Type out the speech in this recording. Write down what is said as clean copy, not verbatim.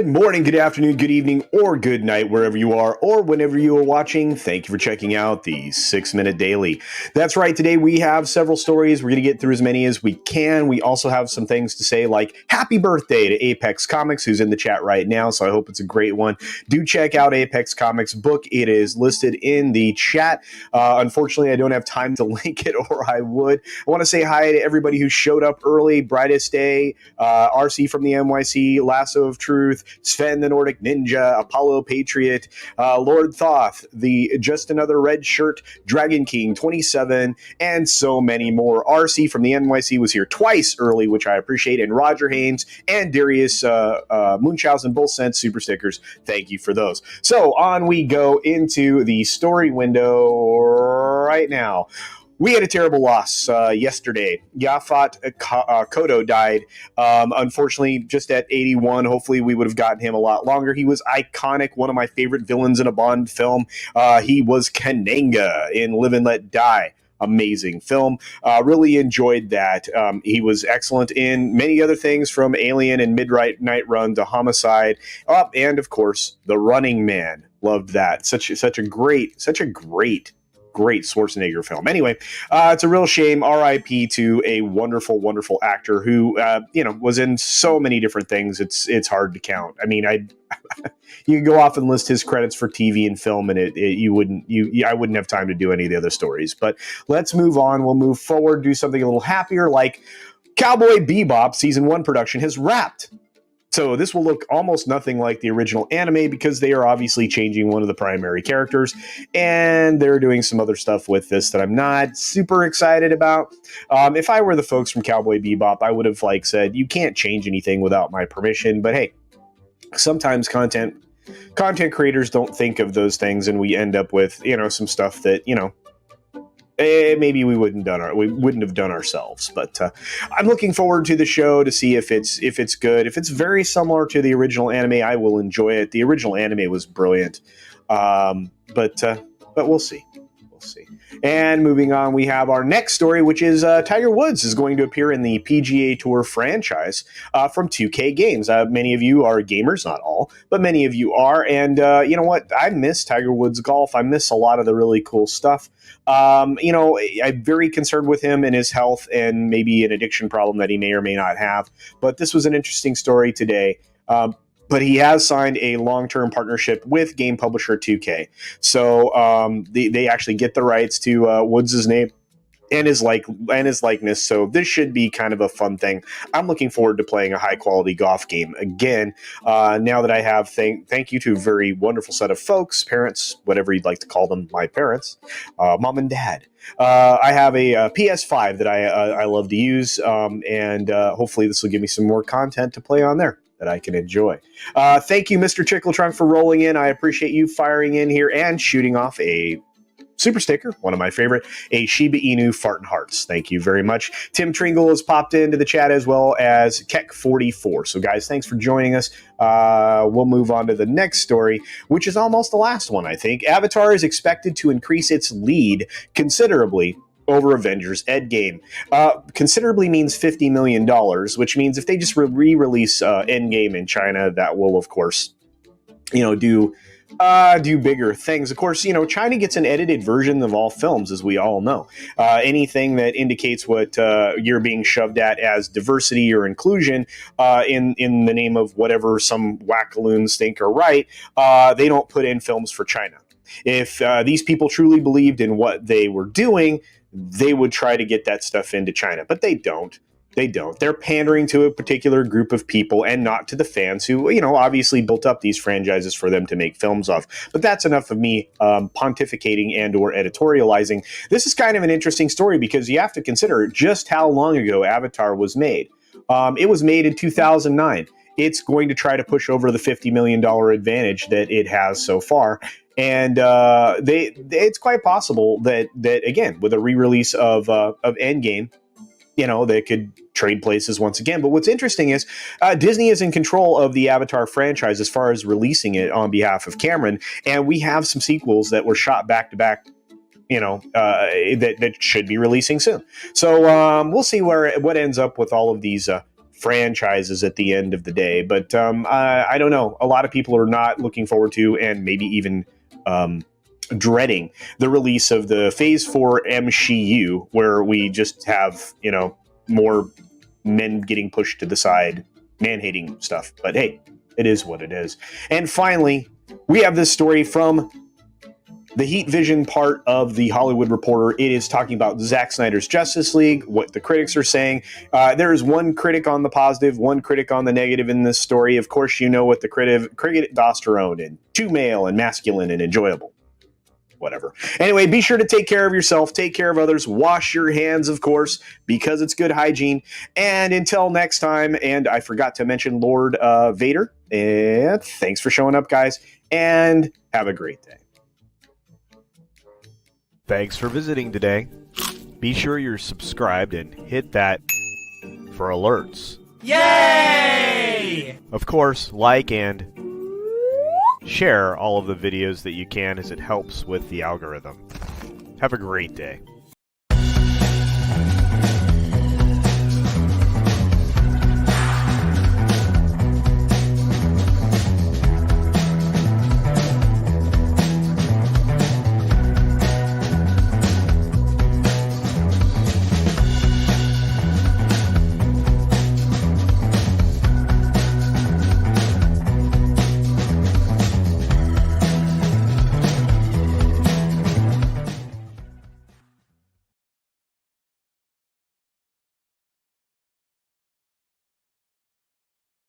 Good morning, good afternoon, good evening, or good night, wherever you are, or whenever you are watching. Thank you for checking out the 6-Minute Daily. That's right, today we have several stories. We're going to get through as many as we can. We also have some things to say, like happy birthday to Apex Comics, who's in the chat right now, so I hope it's a great one. Do check out Apex Comics' book. It is listed in the chat. Unfortunately, I don't have time to link it, or I would. I want to say hi to everybody who showed up early. Brightest Day, RC from the NYC, Lasso of Truth, Sven the Nordic Ninja, Apollo Patriot, Lord Thoth, the Just Another Red Shirt, Dragon King 27, and so many more. RC from the NYC was here twice early, which I appreciate, and Roger Haynes and Darius Munchausen both sent super stickers. Thank you for those. So on we go into the story window right now. We had a terrible loss yesterday. Yaphet Kotto died, unfortunately, just at 81. Hopefully, we would have gotten him a lot longer. He was iconic, one of my favorite villains in a Bond film. He was Kananga in Live and Let Die. Amazing film. Really enjoyed that. He was excellent in many other things, from Alien and Midnight Run to Homicide, and of course, The Running Man. Loved that. Such a great Schwarzenegger film. Anyway, it's a real shame. R.I.P. to a wonderful, wonderful actor who, was in so many different things. It's hard to count. I mean, you could go off and list his credits for TV and film, and I wouldn't have time to do any of the other stories. But let's move on. We'll move forward, do something a little happier, like Cowboy Bebop season 1 production has wrapped. So this will look almost nothing like the original anime, because they are obviously changing one of the primary characters, and they're doing some other stuff with this that I'm not super excited about. If I were the folks from Cowboy Bebop, I would have said, you can't change anything without my permission. But hey, sometimes content creators don't think of those things, and we end up with some stuff that maybe we wouldn't have done ourselves. But I'm looking forward to the show to see if it's good. If it's very similar to the original anime, I will enjoy it. The original anime was brilliant, but we'll see. And moving on, we have our next story, which is Tiger Woods is going to appear in the PGA Tour franchise from 2K Games. Many of you are gamers, not all, but many of you are. And you know what? I miss Tiger Woods golf. I miss a lot of the really cool stuff. I'm very concerned with him and his health, and maybe an addiction problem that he may or may not have. But this was an interesting story today. But he has signed a long-term partnership with game publisher 2K. So they actually get the rights to Woods' name and his likeness. So this should be kind of a fun thing. I'm looking forward to playing a high-quality golf game again. Now that I have, thank you to a very wonderful set of folks, parents, whatever you'd like to call them, my parents, mom and dad. I have a PS5 that I love to use, and hopefully this will give me some more content to play on there that I can enjoy. Thank you, Mr. Chickletrunk, for rolling in. I appreciate you firing in here and shooting off a super sticker, one of my favorite, a Shiba Inu Fartin' Hearts. Thank you very much. Tim Tringle has popped into the chat, as well as Keck44. So guys, thanks for joining us. We'll move on to the next story, which is almost the last one, I think. Avatar is expected to increase its lead considerably over Avengers Endgame. Considerably means $50 million, which means if they just re-release Endgame in China, that will, of course, do bigger things. Of course, China gets an edited version of all films, as we all know. Anything that indicates what you're being shoved at as diversity or inclusion in the name of whatever some wackaloons think are right, they don't put in films for China. If these people truly believed in what they were doing, they would try to get that stuff into China, but they don't. They're pandering to a particular group of people and not to the fans who, obviously built up these franchises for them to make films of. But that's enough of me pontificating and or editorializing. This is kind of an interesting story, because you have to consider just how long ago Avatar was made. It was made in 2009. It's going to try to push over the $50 million advantage that it has so far. And it's quite possible that again, with a re-release of Endgame, they could trade places once again. But what's interesting is Disney is in control of the Avatar franchise as far as releasing it on behalf of Cameron. And we have some sequels that were shot back to back, that should be releasing soon. So we'll see what ends up with all of these franchises at the end of the day. But I don't know. A lot of people are not looking forward to, and maybe even dreading, the release of the Phase 4 MCU, where we just have, more men getting pushed to the side, man-hating stuff. But hey, it is what it is. And finally, we have this story from the Heat Vision part of the Hollywood Reporter. It is talking about Zack Snyder's Justice League, what the critics are saying. There is one critic on the positive, one critic on the negative in this story. Of course, you know what the critic testosterone and too male and masculine and enjoyable. Whatever. Anyway, be sure to take care of yourself, take care of others, wash your hands, of course, because it's good hygiene. And until next time, and I forgot to mention Lord Vader, and thanks for showing up, guys, and have a great day. Thanks for visiting today. Be sure you're subscribed and hit that for alerts. Yay! Of course, like and share all of the videos that you can, as it helps with the algorithm. Have a great day.